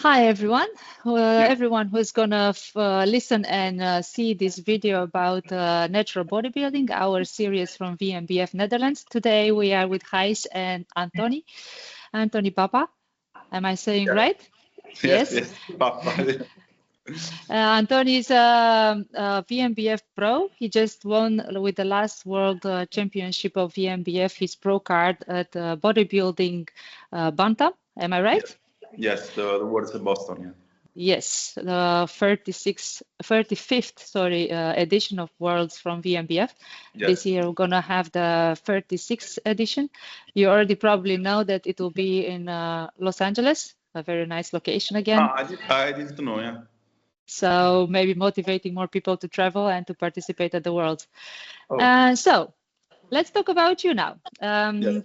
Hi everyone, Yeah. everyone who's gonna listen and see this video about natural bodybuilding, our series from WNBF Netherlands. Today we are with Gijs and Anthony Pappa. Am I saying Yeah. right? Yes. Yes, Pappa. Anthony is a WNBF pro. He just won with the last World Championship of WNBF his pro card at bodybuilding Bantam. Am I right? Yes, the words in Boston. Yeah. Yes, the 35th, edition of Worlds from WNBF. This Yes. year we're gonna have the 36th edition. You already probably know that it will be in Los Angeles, a very nice location again. I didn't know. Yeah. So maybe motivating more people to travel and to participate at the Worlds. Oh. So let's talk about you now. Yes.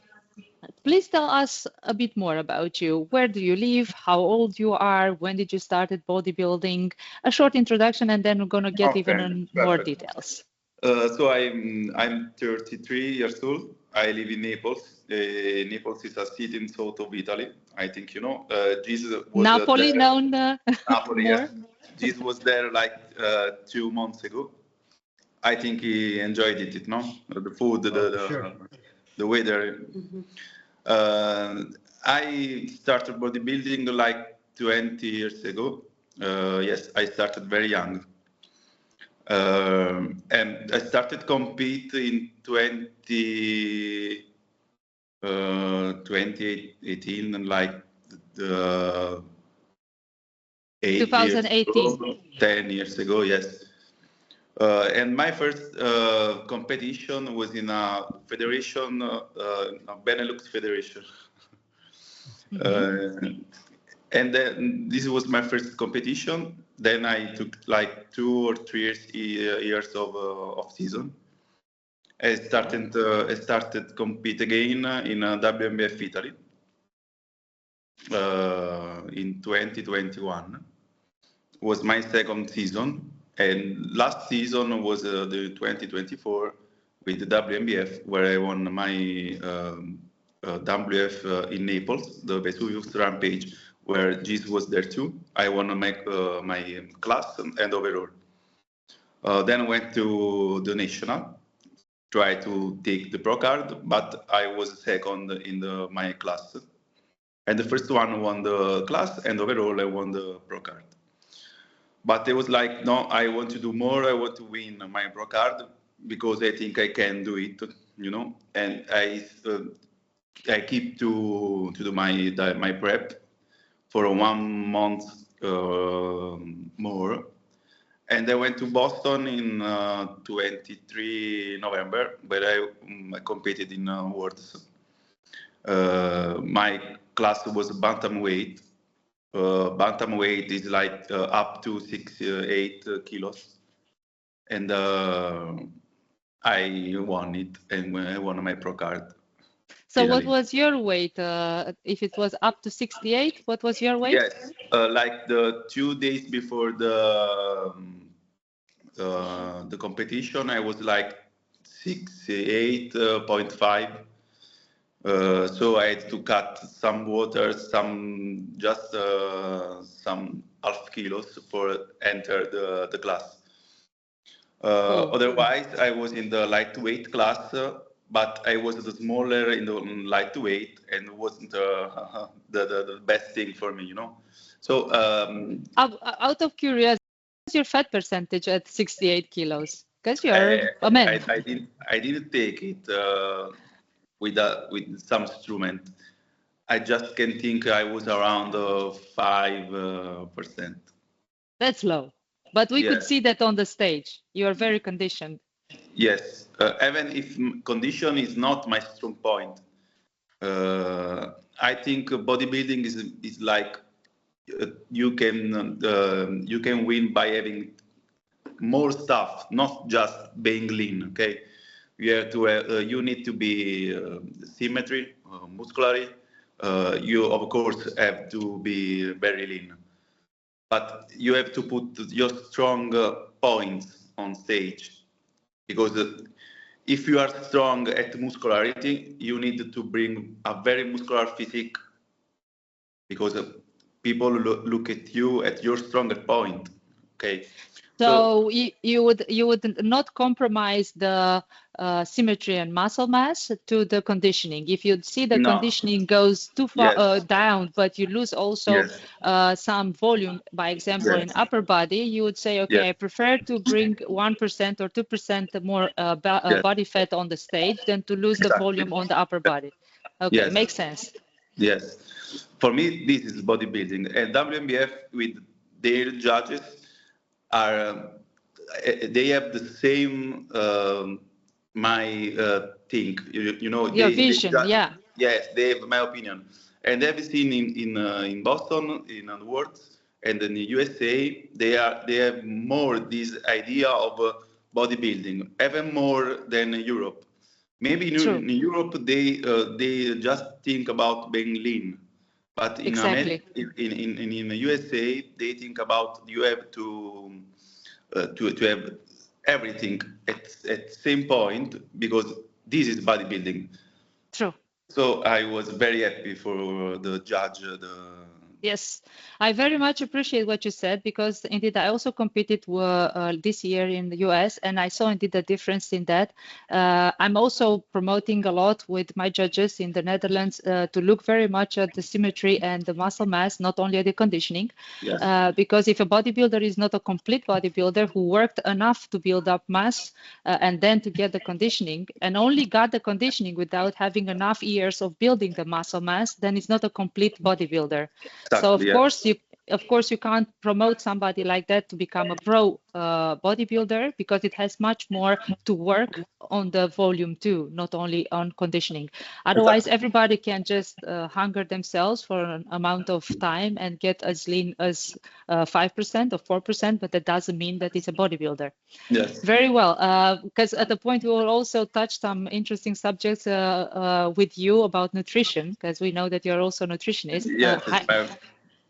Please tell us a bit more about you. Where do you live? How old you are? When did you started bodybuilding? A short introduction, and then we're gonna get even Okay. on more Perfect. details. So I'm 33 years old. I live in Naples. Naples is a city in south of Italy. I think you know. Jesus was Napoli, there. known Napoli, more. yes. Jesus was there like 2 months ago. I think he enjoyed it. No, the food, Sure. the weather. I started bodybuilding like 20 years ago. Yes, I started very young. And I started compete in 2018 and like the 8 years 2018. ago, 10 years ago, yes. And my first competition was in a federation, a Benelux federation. And then this was my first competition. Then I took like 2 or 3 years of season. I started compete again in WNBF Italy in 2021. Was my second season, and last season was the 2024 with the WNBF, where I won my WF in Naples, the Vesuvius Rampage, where Giz was there too. I won my class and overall. Then I went to the national, try to take the pro card, but I was second in my class. And the first one won the class, and overall I won the pro card. But it was like, no, I want to do more. I want to win my pro card because I think I can do it, you know. And I keep to do my prep for 1 month more. And I went to Boston in 23 November, where I competed in Worlds. My class was bantamweight. Bantamweight is like up to 8 kilos. And I won it, and I won my pro card. So Finally. what was your weight? If it was up to 68, what was your weight? Yes, like the 2 days before the competition, I was like 68.5. So I had to cut some water, some half kilos for enter the class. Otherwise, I was in the lightweight class, but I was the smaller in the lightweight, and wasn't the best thing for me, you know. So Out of curiosity, what's your fat percentage at 68 kilos? Because you're a man. I didn't take it with some instrument. I just can think I was around 5%. That's low. But we could Yes. see that on the stage. You are very conditioned. Yes, even if condition is not my strong point, I think bodybuilding is like you can win by having more stuff, not just being lean. Okay, you have to you need to be symmetry, muscularly. You of course have to be very lean, but you have to put your strong points on stage, because if you are strong at muscularity, you need to bring a very muscular physique, because people look at you at your stronger point. Okay. So you would not compromise the symmetry and muscle mass to the conditioning. If you see the conditioning goes too far down, but you lose also some volume, by example, in upper body, you would say, okay, I prefer to bring 1% or 2% more body fat on the stage than to lose the volume on the upper body. Okay, makes sense. Yes. For me, this is bodybuilding. And WNBF with their judges are they have the same my thing, you know, your vision. Yes, they have my opinion, and I've seen in Boston, in the Worlds, and in the USA, they have more this idea of bodybuilding, even more than Europe. Maybe in Europe they just think about being lean, but in America, in the USA, they think about you have to have everything at same point, because this is bodybuilding. True. So I was very happy for the judge. Yes, I very much appreciate what you said, because indeed I also competed this year in the US, and I saw indeed the difference in that. I'm also promoting a lot with my judges in the Netherlands to look very much at the symmetry and the muscle mass, not only at the conditioning. Because if a bodybuilder is not a complete bodybuilder who worked enough to build up mass and then to get the conditioning, and only got the conditioning without having enough years of building the muscle mass, then it's not a complete bodybuilder. So of course you can't promote somebody like that to become a pro bodybuilder, because it has much more to work on the volume too, not only on conditioning. Otherwise, everybody can just hunger themselves for an amount of time and get as lean as 5% or 4%, but that doesn't mean that it's a bodybuilder. Yes. Very well, because at the point we will also touch some interesting subjects with you about nutrition, because we know that you're also a nutritionist.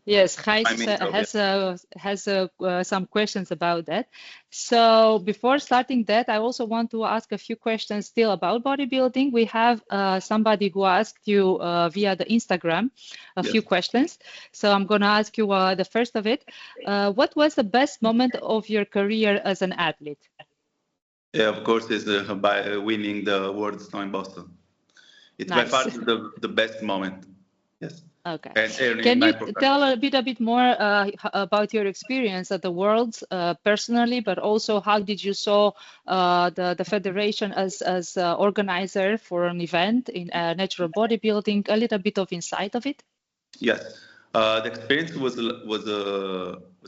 Yes, Gijs has some questions about that. So before starting that, I also want to ask a few questions still about bodybuilding. We have somebody who asked you via the Instagram a few questions. So I'm going to ask you the first of it. What was the best moment of your career as an athlete? Yeah, of course, it's by winning the Worlds in Boston. It's by far the best moment. Yes. Okay. Can you tell a bit more about your experience at the Worlds personally, but also how did you saw the federation as organizer for an event in natural bodybuilding? A little bit of insight of it. Yes, the experience was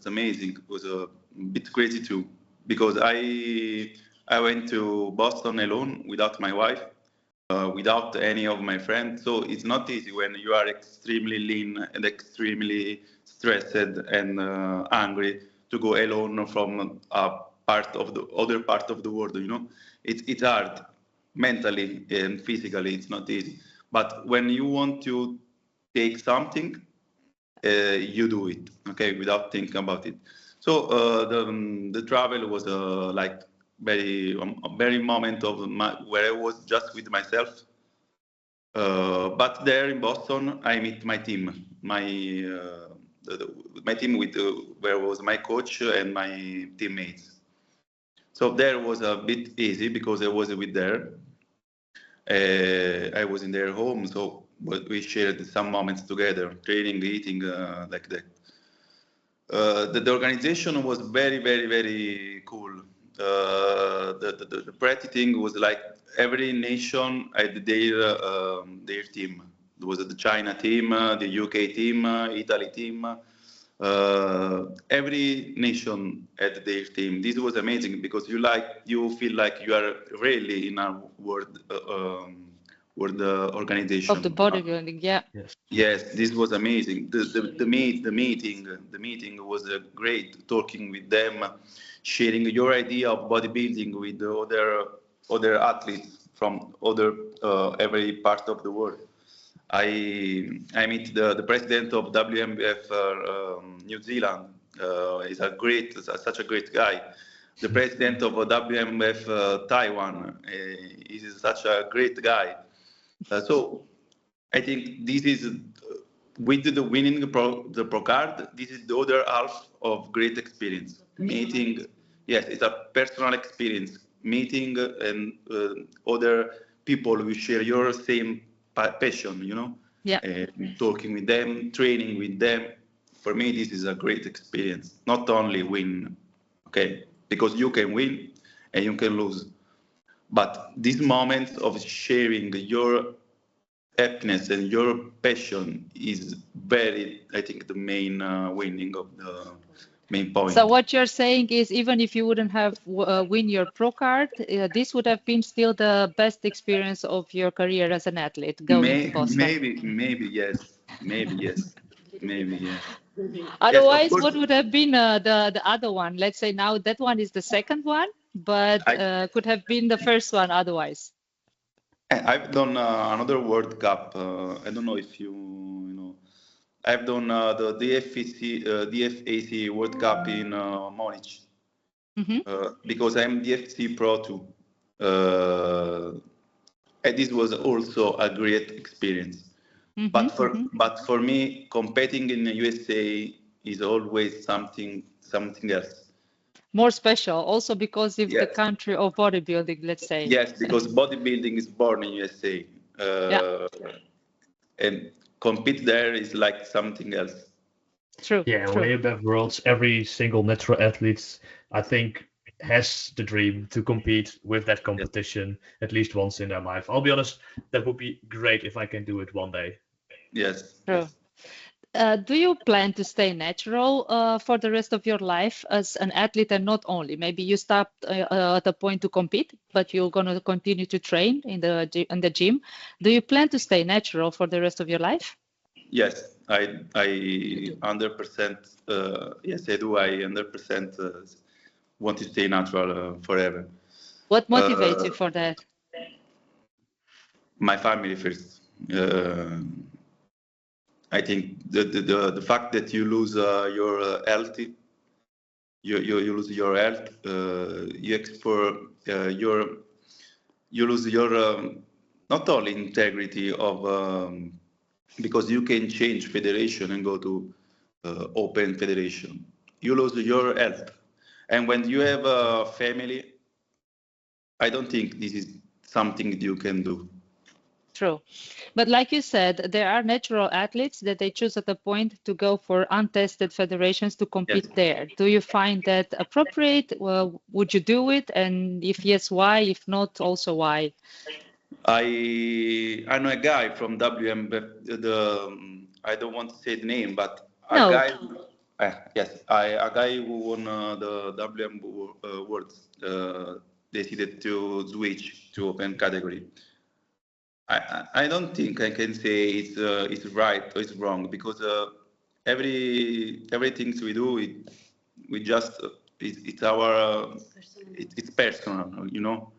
amazing. It was a bit crazy too, because I went to Boston alone without my wife. Without any of my friends. So it's not easy when you are extremely lean and extremely stressed and angry to go alone from a part of the other part of the world. You know, it's hard mentally and physically. It's not easy. But when you want to take something, you do it. Okay, without thinking about it. So the travel was like very moment of where I was just with myself. But there in Boston, I meet my team, my team with where was my coach and my teammates. So there was a bit easy because I was with there. I was in their home, so we shared some moments together, training, eating, like that. The organization was very cool. The pretty thing was like every nation had their team. There was the China team, the UK team, Italy team. Every nation had their team. This was amazing because you feel like you are really in a world organization of the bodybuilding. Yes, this was amazing. The meeting was great. Talking with them, sharing your idea of bodybuilding with the other athletes from every part of the world. I meet the president of WNBF New Zealand. He's such a great guy. The president of WNBF Taiwan is such a great guy. So I think this is with the winning the pro card, this is the other half of great experience. Meeting, yes, it's a personal experience. Meeting and other people who share your same passion, you know. Yeah. Talking with them, training with them. For me, this is a great experience. Not only win, okay, because you can win and you can lose, but these moments of sharing your happiness and your passion is very, I think, the main winning of the main point. So what you're saying is, even if you wouldn't have win your pro card, this would have been still the best experience of your career as an athlete going to Boston. Maybe yes, maybe yes, maybe yes. Otherwise, yes, what would have been the other one? Let's say now that one is the second one, but could have been the first one otherwise. I've done another World Cup. I don't know if you know. I've done the DFAC World Cup in Munich because I'm DFC Pro too. And this was also a great experience. But for me, competing in the USA is always something else. More special, also because of the country of bodybuilding, let's say. Yes, because bodybuilding is born in USA. And compete there is like something else. True. Yeah, WNBF Worlds, every single natural athlete, I think, has the dream to compete with that competition at least once in their life. I'll be honest, that would be great if I can do it one day. Yes. True. Do you plan to stay natural for the rest of your life as an athlete, and not only? Maybe you stopped at a point to compete, but you're going to continue to train in the gym. Do you plan to stay natural for the rest of your life? Yes, I 100%. Yes, I do. I 100% want to stay natural forever. What motivates you for that? My family first. I think the fact that you lose your health, you lose your health, you lose your not only integrity of because you can change federation and go to open federation. You lose your health, and when you have a family, I don't think this is something you can do. True. But like you said, there are natural athletes that they choose at a point to go for untested federations to compete there. Do you find that appropriate? Well, would you do it? And if yes, why? If not, also why? I know a guy from WNBF, I don't want to say the name, but a guy who won the WNBF Worlds decided to switch to open category. I don't think I can say it's right or it's wrong, because everything we do, we just it's our it's personal, you know.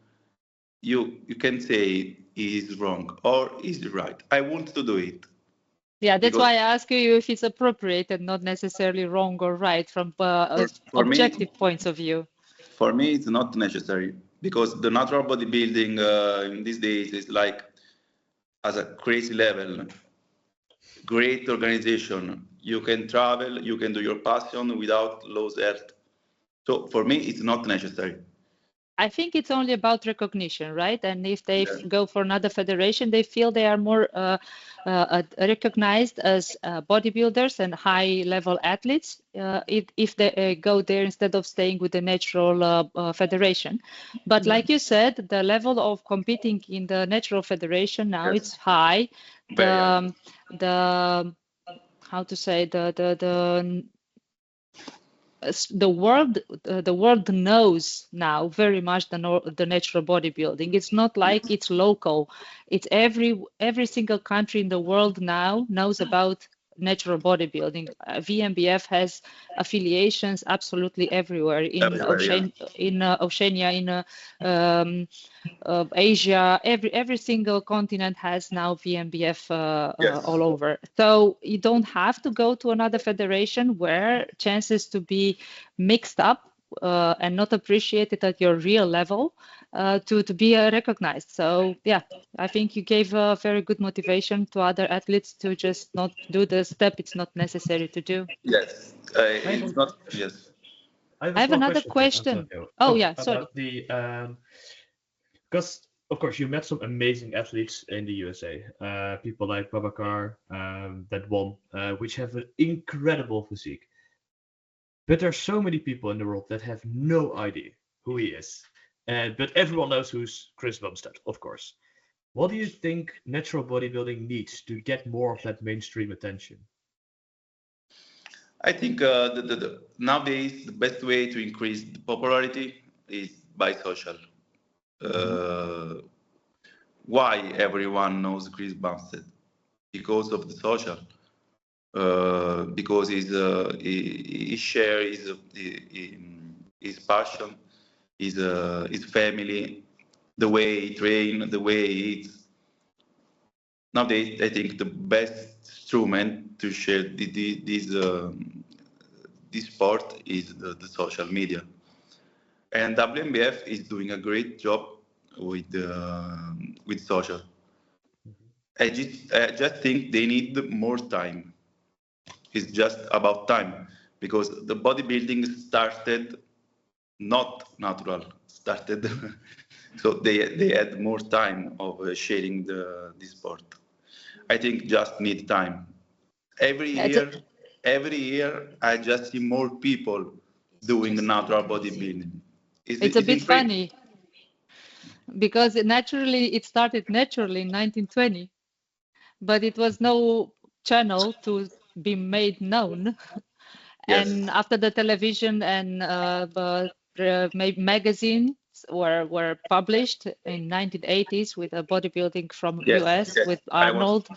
You can say is wrong or is right. I want to do it. Yeah, that's why I ask you if it's appropriate and not necessarily wrong or right from for objective me, points of view. For me, it's not necessary, because the natural bodybuilding in these days is like as a crazy level, great organization. You can travel, you can do your passion without lose health. So for me, it's not necessary. I think it's only about recognition, right? And if they go for another federation, they feel they are more recognized as bodybuilders and high-level athletes if they go there instead of staying with the natural federation. But like you said, the level of competing in the natural federation now it's high. The how to say the world knows now very much the natural bodybuilding. It's not like it's local. It's every single country in the world now knows about natural bodybuilding. WNBF has affiliations absolutely everywhere in Oceania, in Asia. Every single continent has now WNBF all over. So you don't have to go to another federation where chances to be mixed up and not appreciated at your real level to be recognized. So yeah, I think you gave a very good motivation to other athletes to just not do the step it's not necessary to do. Yes, it's not. Yes. I have I a have small another question, question. Antonio. Oh yeah, sorry. About the because of course you met some amazing athletes in the USA, people like Babakar that won, which have an incredible physique. But there's so many people in the world that have no idea who he is, but everyone knows who's Chris Bumstead, of course. What do you think natural bodybuilding needs to get more of that mainstream attention? I think nowadays the best way to increase the popularity is by social. Uh, why everyone knows Chris Bumstead? Because of the social. Because he share his passion, his family, the way he train, the way he eats. Nowadays, I think the best instrument to share this sport is the social media. And WNBF is doing a great job with social. I just think they need more time. It's just about time because the bodybuilding started not natural. Started so they had more time of sharing the sport. I think just need time. Every Yeah, year, every year I just see more people doing natural bodybuilding. it's a It's bit incredible. funny because it started naturally in 1920, but it was no channel to be made known. Yes, And after the television and magazines were published in 1980s with a bodybuilding from yes, US yes. with I was Arnold.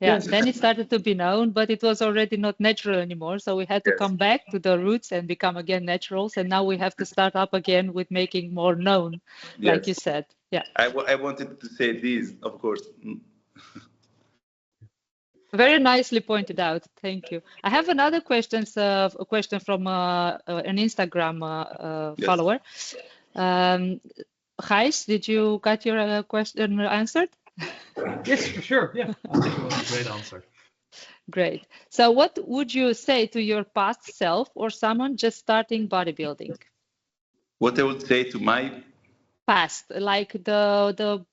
Yeah, Yes. then it started to be known, but it was already not natural anymore. So we had to yes, come back to the roots and become again naturals. And now we have to start up again with making more known, like you yes. said. Yeah. I wanted to say this, of course. Very nicely pointed out. Thank you. I have another a question from an Instagram Yes. follower. Gijs, did you got your question answered? Yes, for sure. Yeah, I think it was a great answer. Great. So what would you say to your past self or someone just starting bodybuilding? What I would say to my Past, like the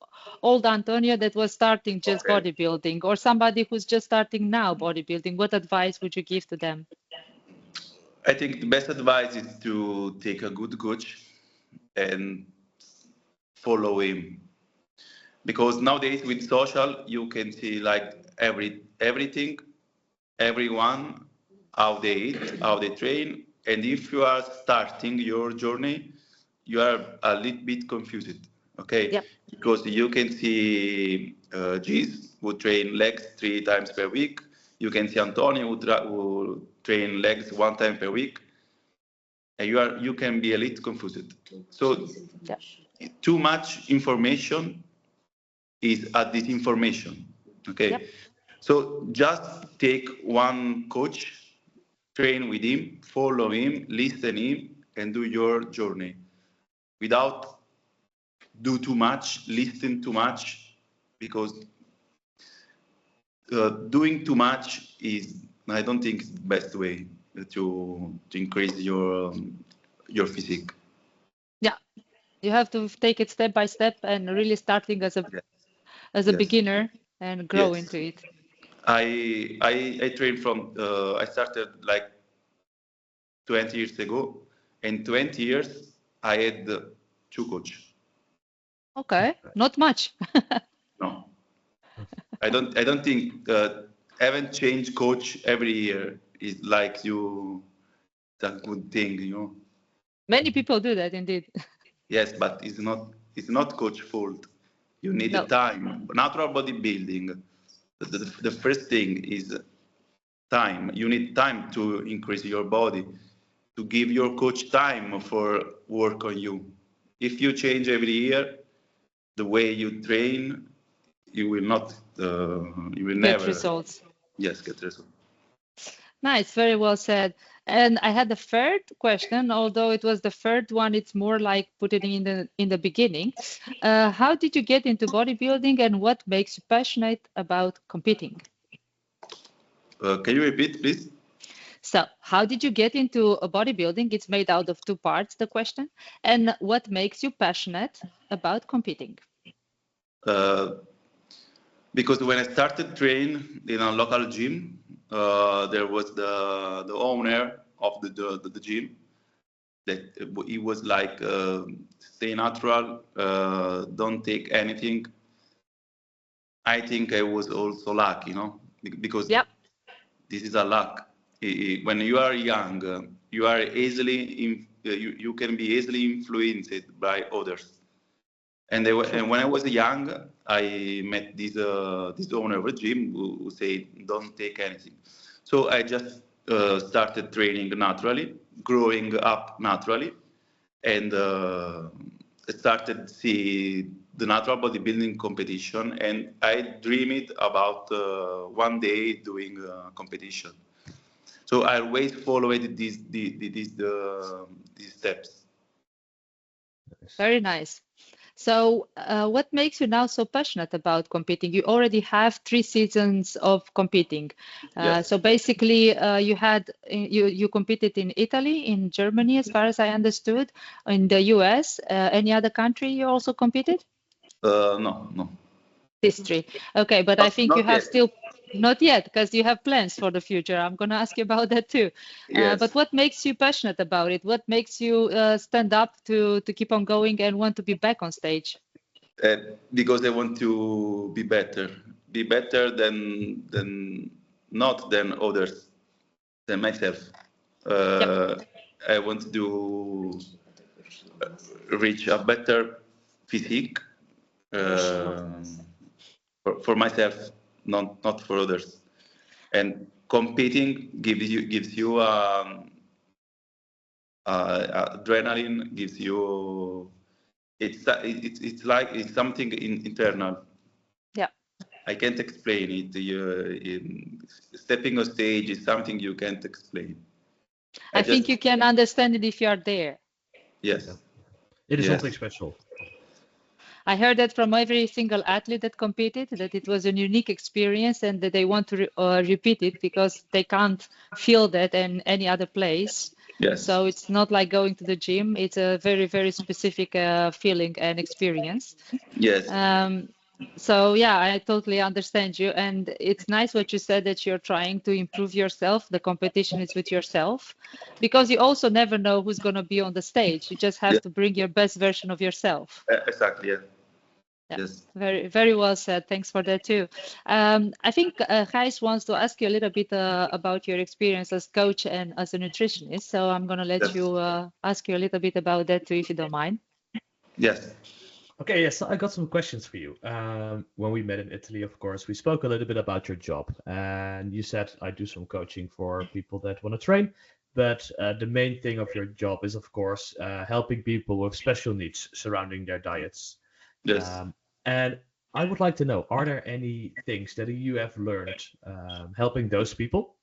old Antonio that was starting just okay, bodybuilding, or somebody who's just starting now bodybuilding, what advice would you give to them? I think the best advice is to take a good coach and follow him. Because nowadays with social, you can see like everything, everyone, how they eat, how they train, and if you are starting your journey, you are a little bit confused, okay? Yep. Because you can see G's who train legs 3 times per week. You can see Antonio who train legs 1 time per week, and you can be a little confused. So Yeah. too much information is a disinformation. Yep. Okay, so just take one coach, train with him, follow him, listen him, and do your journey without do too much, listen too much, because doing too much is I don't think is the best way to increase your physique. Yeah. You have to take it step by step and really starting Yes, as a yes, beginner and grow yes. into it. I trained from I started like 20 years ago. In 20 years, I had 2 coaches. Okay, not much. No, I don't think having change coach every year is like you. It's a good thing. Many people do that indeed. Yes, but it's not coach fault. You need the No, time. Natural bodybuilding. The first thing is time. You need time to increase your body, to give your coach time for work on you. If you change every year the way you train, you will not, you will get never, results. yes, get results. Nice, very well said. And I had the third question, although it was the third one, it's more like put it in the beginning. How did you get into bodybuilding and what makes you passionate about competing? Can you repeat, please? So how did you get into bodybuilding? It's made out of two parts, the question. And what makes you passionate about competing? Because when I started train in a local gym, there was the owner of the gym that he was like, stay natural, don't take anything. I think I was also lucky, because Yep. this is a luck. When you are young, you are you can be easily influenced by others. And when I was young, I met this owner of a gym who said, "Don't take anything." So I just started training naturally, growing up naturally, and started to see the natural bodybuilding competition. And I dreamed about one day doing a competition. So I always followed these steps. Very nice. So what makes you now so passionate about competing? You already have 3 seasons of competing. Yes. So basically you competed in Italy, in Germany, as far as I understood, in the US. Any other country you also competed? No. These 3. Okay, but I think you Not have yet. still not yet, because you have plans for the future. I'm going to ask you about that too. Yes. But what makes you passionate about it? What makes you stand up to keep on going and want to be back on stage? Because I want to be better than not than others, than myself. Yep. I want to reach a better physique for myself, not for others. And competing gives you adrenaline, gives you it's like it's something internal. Yeah. I can't explain it. Stepping on stage is something you can't explain. I think you can understand it if you are there. Yes. Yeah. It is Yes. something special. I heard that from every single athlete that competed, that it was a unique experience and that they want to repeat it because they can't feel that in any other place. Yes. So it's not like going to the gym. It's a very, very specific feeling and experience. Yes. So yeah, I totally understand you. And it's nice what you said, that you're trying to improve yourself. The competition is with yourself, because you also never know who's going to be on the stage. You just have Yeah. to bring your best version of yourself. Exactly. Yeah. Yeah. Yes. Very, very well said. Thanks for that too. I think Gijs wants to ask you a little bit about your experience as coach and as a nutritionist. So I'm going to let Yes. you ask you a little bit about that too, if you don't mind. Yes. Okay, yes, so I got some questions for you. When we met in Italy, of course, we spoke a little bit about your job, and you said I do some coaching for people that want to train, but the main thing of your job is, of course, helping people with special needs surrounding their diets. Yes. And I would like to know, are there any things that you have learned helping those people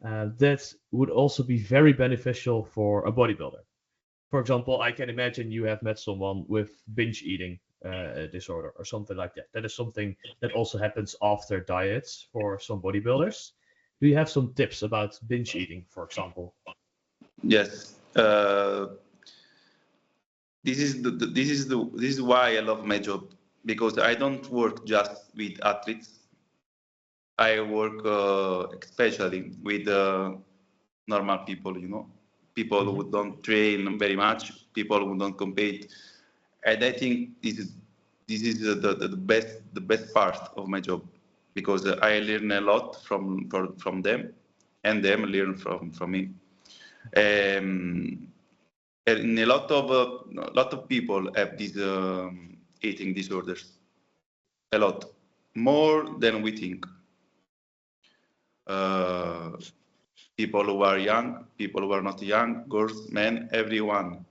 that would also be very beneficial for a bodybuilder? For example, I can imagine you have met someone with binge eating disorder or something like that. That is something that also happens after diets for some bodybuilders. Do you have some tips about binge eating, for example? Yes. This is why I love my job, because I don't work just with athletes. I work especially with normal people, people who don't train very much, people who don't compete, and I think this is the best part of my job, because I learn a lot from them, and them learn from me. And a lot of people have these eating disorders, a lot more than we think. People who are young, people who are not young, girls, men, everyone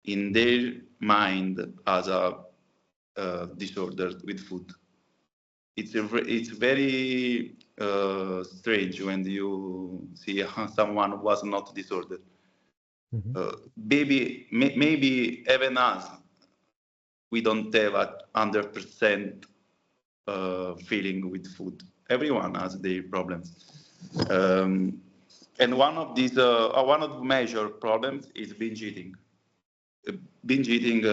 in their mind has a disorder with food. it's very strange when you see someone who was not disordered. Maybe even us, we don't have a 100% feeling with food. Everyone has their problems. And one of the major problems is binge eating. Binge eating,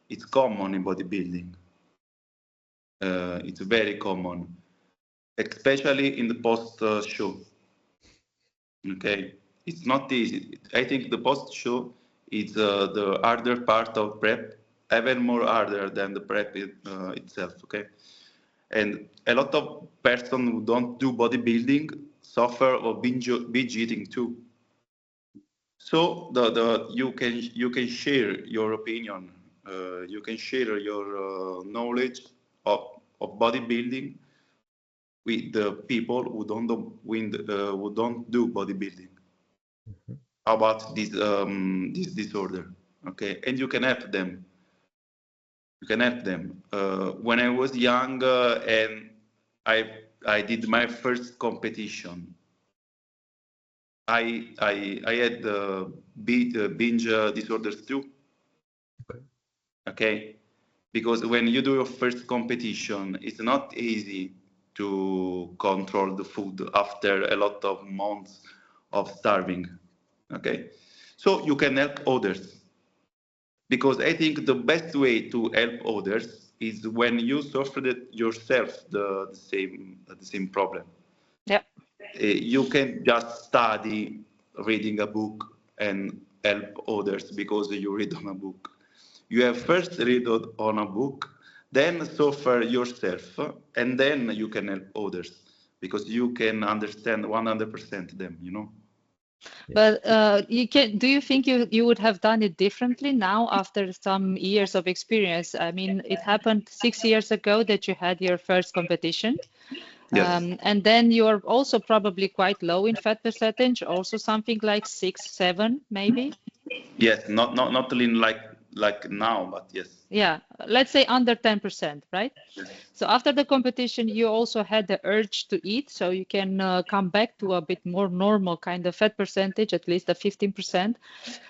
it's common in bodybuilding. It's very common, especially in the post-show. Okay, it's not easy. I think the post-show is the harder part of prep, even more harder than the prep itself. Okay, and a lot of persons who don't do bodybuilding suffer of binge eating too. So you can share your opinion, you can share your knowledge of bodybuilding with the people who don't do bodybuilding about this disorder. Okay, and you can help them. You can help them. When I was young and I did my first competition, I had binge disorders too. Okay, because when you do your first competition, it's not easy to control the food after a lot of months of starving. Okay, so you can help others, because I think the best way to help others is when you suffer yourself the same problem. Yeah. You can just study reading a book and help others because you read on a book. You have first read on a book, then suffer yourself, and then you can help others because you can understand 100% them, you know. But do you think you would have done it differently now after some years of experience? I mean, it happened 6 years ago that you had your first competition. Yes. And then you're also probably quite low in fat percentage, also something like 6, 7, maybe. Yes, not lean like now, but yes. Yeah, let's say under 10%, right? Yes. So after the competition, you also had the urge to eat, so you can come back to a bit more normal kind of fat percentage, at least a 15%.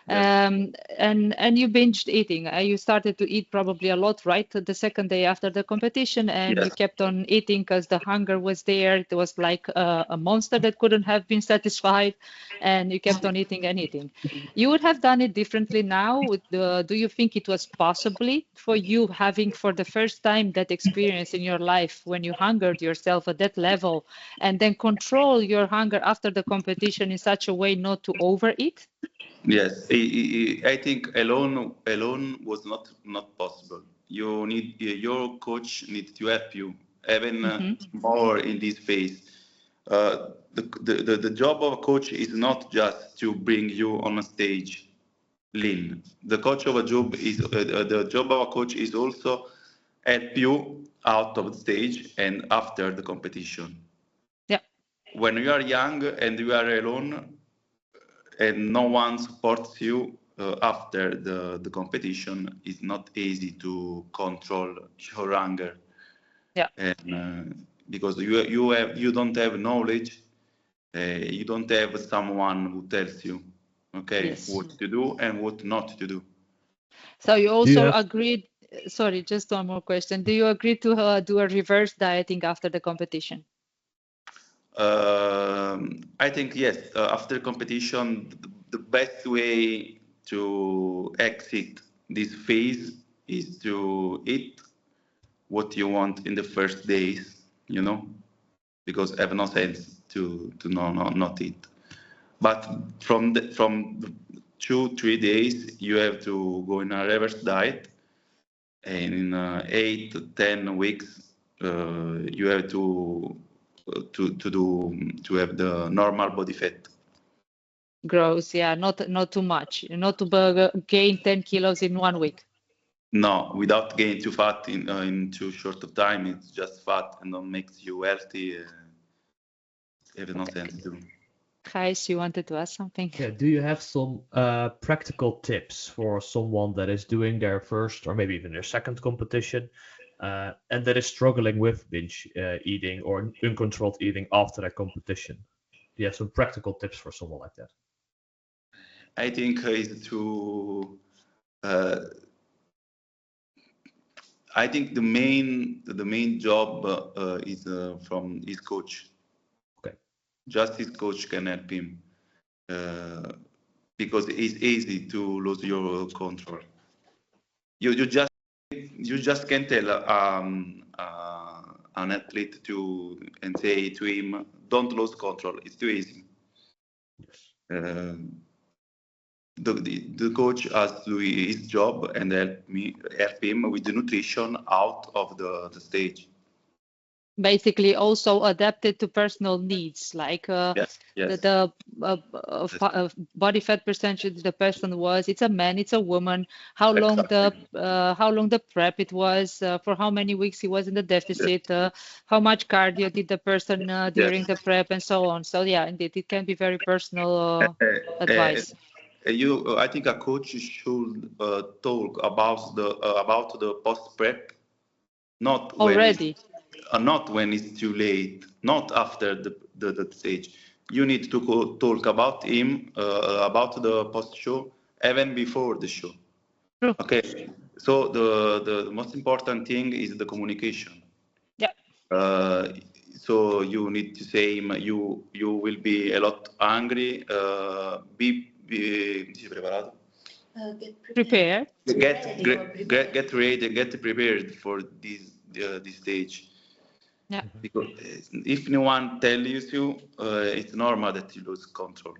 Yes. And you binged eating. You started to eat probably a lot, right? The second day after the competition, and you Yes. kept on eating because the hunger was there. It was like a monster that couldn't have been satisfied, and you kept on eating and eating. You would have done it differently now. Do you think it was possibly for you having for the first time that experience in your life when you hungered yourself at that level and then control your hunger after the competition in such a way not to overeat? Yes, I think alone was not possible. You need your coach needs to help you even more in this phase. The job of a coach is not just to bring you on a stage lean. The job of a coach is also help you out of the stage and after the competition. Yeah. When you are young and you are alone, and no one supports you after the competition, it's not easy to control your anger. Yeah. And because you don't have knowledge, you don't have someone who tells you, okay, Yes. what to do and what not to do. So you also agreed, sorry, just one more question. Do you agree to do a reverse dieting after the competition? I think yes. After competition, the best way to exit this phase is to eat what you want in the first days, you know, because have no sense to not eat. But from 2-3 days, you have to go in a reverse diet, and in 8 to 10 weeks, you have to have the normal body fat. Gross, yeah, not too much, not to gain 10 kilos in 1 week. No, without gain too fat in too short of time. It's just fat and don't makes you healthy. Have no sense to. Gijs, you wanted to ask something? Yeah, do you have some practical tips for someone that is doing their first or maybe even their second competition and that is struggling with binge eating or uncontrolled eating after a competition. Do you have some practical tips for someone like that? I think is to. I think the main job is from his coach. Okay. Just his coach can help him because it's easy to lose your control. You just can't tell an athlete and say to him, "Don't lose control." It's too easy. Yes. The coach has to do his job and help him with the nutrition out of the stage. Basically also adapted to personal needs, like Yes. the body fat percentage the person was, it's a man, it's a woman, how long the prep it was, for how many weeks he was in the deficit, how much cardio did the person during the prep, and so on. So yeah, indeed, it can be very personal advice. I think a coach should talk about the post prep, not Already. not when it's too late, not after the stage. You need to talk about him about the post show even before the show. True. Okay, so the most important thing is the communication. Yeah. So you need to say him, you will be a lot angry. Be preparato. Prepared. Get ready, get prepared for this stage. Yeah. Because if no one tells you, it's normal that you lose control.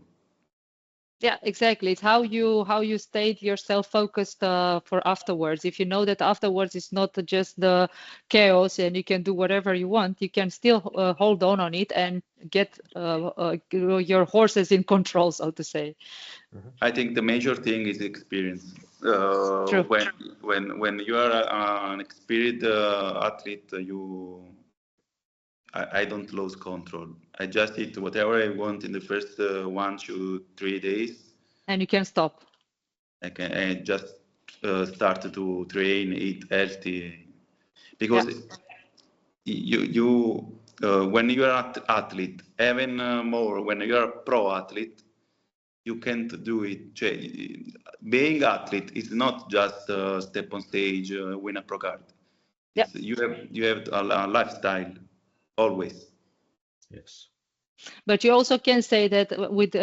Yeah, exactly. It's how you state yourself focused for afterwards. If you know that afterwards is not just the chaos and you can do whatever you want, you can still hold on it and get your horses in control, so to say. I think the major thing is experience. True. When you are an experienced athlete, I don't lose control. I just eat whatever I want in the first 1 to 3 days. And you can stop. I just start to train, eat healthy, because you when you are an athlete, even more when you are a pro athlete, you can't do it. Being athlete is not just step on stage, win a pro card. You have a lifestyle always. Yes. But you also can say that with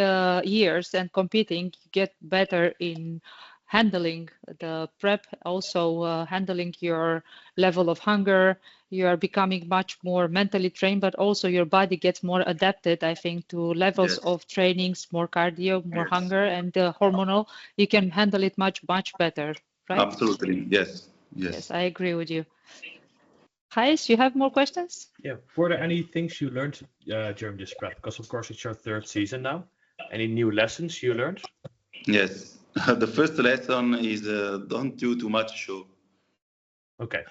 years and competing, you get better in handling the prep, also handling your level of hunger. You are becoming much more mentally trained, but also your body gets more adapted, I think, to levels of trainings, more cardio, more hunger, and hormonal. You can handle it much better, right? Absolutely, yes. Yes, I agree with you. Gijs, you have more questions? Yeah. Were there any things you learned during this prep? Because of course it's your third season now. Any new lessons you learned? Yes. The first lesson is don't do too much show. Okay.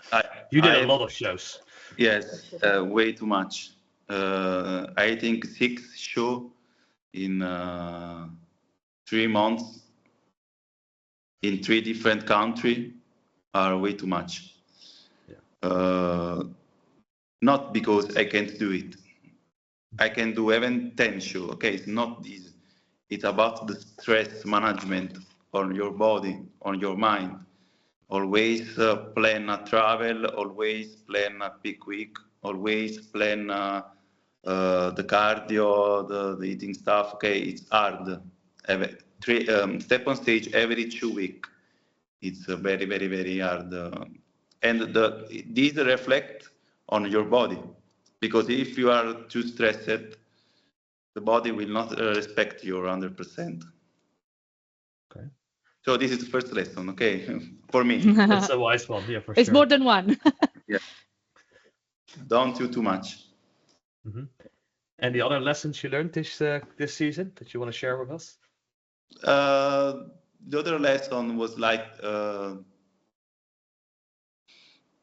You did a lot of shows. Yes, way too much. I think 6 shows in 3 months in 3 different countries are way too much. Yeah. Not because I can't do it. I can do even 10 shows. Okay, it's not easy. It's about the stress management on your body, on your mind. Always plan a travel, always plan a peak week, always plan the cardio, the eating stuff. Okay, it's hard. Step on stage every 2 weeks. It's very, very, very hard. And these reflect on your body. Because if you are too stressed, the body will not respect your 100%. Okay. So this is the first lesson, okay, for me. That's a wise one, yeah, for sure. It's more than one. Yeah. Don't do too much. Mm-hmm. And the other lessons you learned this season that you want to share with us? The other lesson was like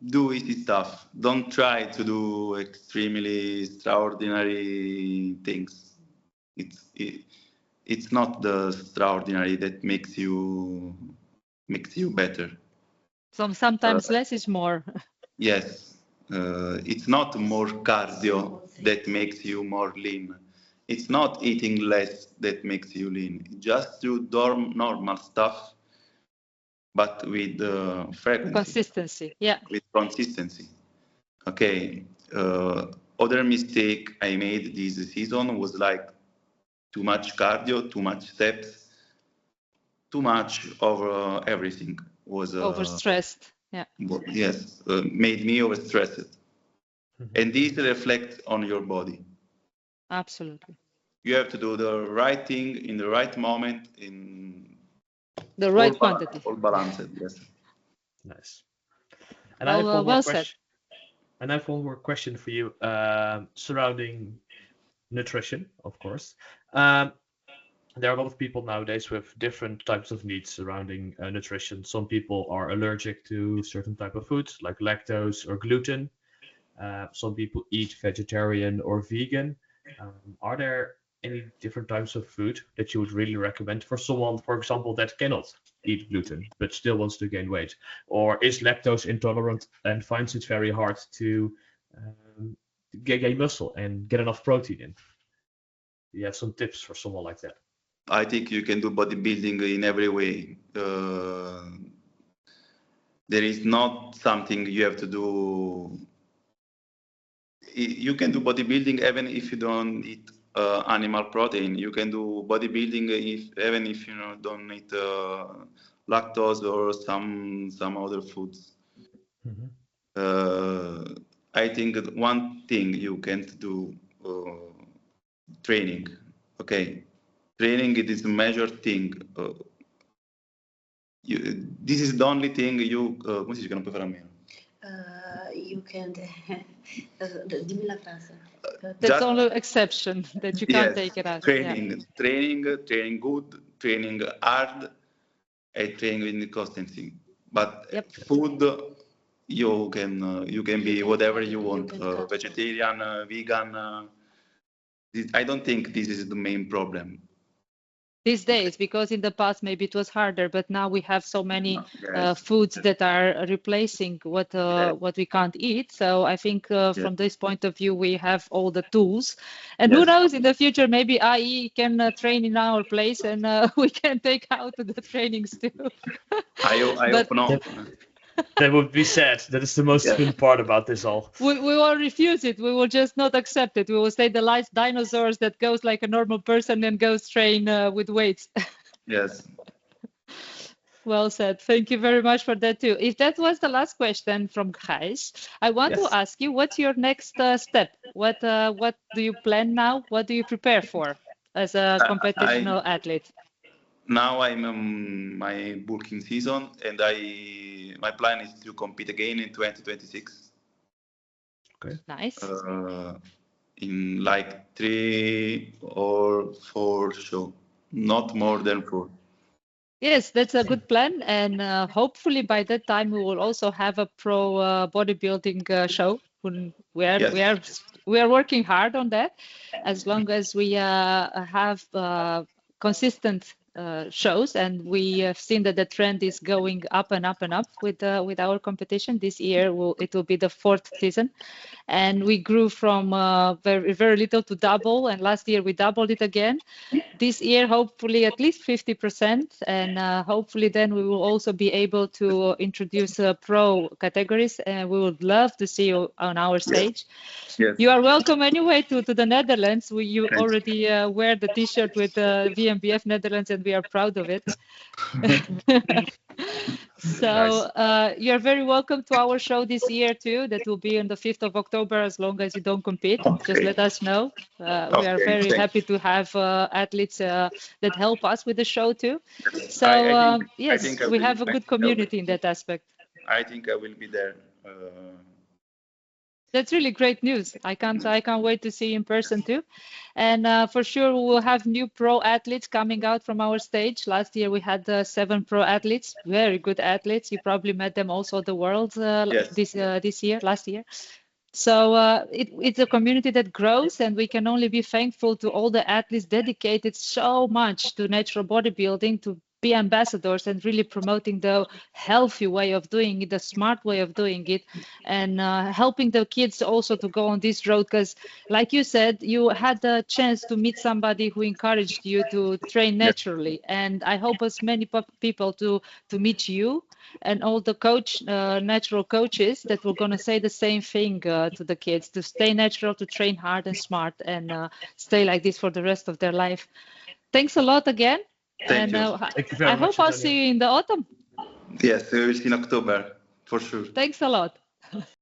do easy stuff. Don't try to do extremely extraordinary things. It's not the extraordinary that makes you better. Sometimes less is more. Yes, it's not more cardio that makes you more lean. It's not eating less that makes you lean. Just do normal stuff, but with frequency, Consistency. Yeah. with consistency. Okay. Other mistake I made this season was like too much cardio, too much steps, too much of everything was Overstressed. Yeah. yes, made me overstressed. And this reflects on your body. Absolutely. You have to do the right thing in the right moment in The right quantity. all balanced. Yes. Nice. And I have one more Well question. said. And I have one more question for you surrounding nutrition, of course. There are a lot of people nowadays with different types of needs surrounding nutrition. Some people are allergic to certain type of foods like lactose or gluten. Some people eat vegetarian or vegan. Are there any different types of food that you would really recommend for someone, for example, that cannot eat gluten but still wants to gain weight, or is lactose intolerant and finds it very hard to gain muscle and get enough protein in? Do you have some tips for someone like that? I think you can do bodybuilding in every way. There is not something you have to do. You can do bodybuilding even if you don't eat animal protein. You can do bodybuilding even if you don't eat lactose or some other foods. I think one thing you can't do training. Okay, training it is a measured thing. This is the only thing you. Come si dice che non puoi fare a meno? You can. Dimmi la frase. That's only exception that you can't take it out. Training good, training hard, and training with consistency. But food, you can be whatever you want, vegetarian, vegan. I don't think this is the main problem. These days, because in the past maybe it was harder, but now we have so many foods that are replacing what we can't eat. So I think from this point of view, we have all the tools. And who knows, in the future, maybe IE can train in our place and we can take out the trainings too. I hope not. That would be sad. That is the most fun part about this all. We will refuse it. We will just not accept it. We will say the last dinosaurs that goes like a normal person and goes train with weights. Yes. Well said. Thank you very much for that too. If that was the last question from Gijs, I want to ask you, what's your next step? What do you plan now? What do you prepare for as a competitional athlete? Now I'm in my bulking season, and my plan is to compete again in 2026. Okay. Nice. In like 3 or 4 shows, not more than 4. Yes, that's a good plan, and hopefully by that time we will also have a pro bodybuilding show. We are working hard on that. As long as we have consistent shows, and we have seen that the trend is going up and up and up with our competition. This year it will be the 4th season, and we grew from very, very little to double, and last year we doubled it again. This year, hopefully at least 50%, and hopefully then we will also be able to introduce pro categories, and we would love to see you on our stage. Yes. You are welcome anyway to the Netherlands. You already wear the t-shirt with WNBF Netherlands, and we are proud of it. So you're very welcome to our show this year too. That will be on the 5th of October, as long as you don't compete. Just let us know. We are very happy to have athletes that help us with the show too. So yes, we have a good community in that aspect. I think I will be there. That's really great news. I can't wait to see you in person too. And for sure, we will have new pro athletes coming out from our stage. Last year, we had 7 pro athletes, very good athletes. You probably met them also at the Worlds last year. So it's a community that grows, and we can only be thankful to all the athletes dedicated so much to natural bodybuilding, to be ambassadors and really promoting the healthy way of doing it, the smart way of doing it, and helping the kids also to go on this road. Because like you said, you had the chance to meet somebody who encouraged you to train naturally. And I hope as many people to meet you and all the natural coaches that were going to say the same thing to the kids, to stay natural, to train hard and smart, and stay like this for the rest of their life. Thanks a lot again. Thank you. Thank you very I much, hope I'll Antonia. see you in the autumn. Yes, we will see in October for sure. Thanks a lot.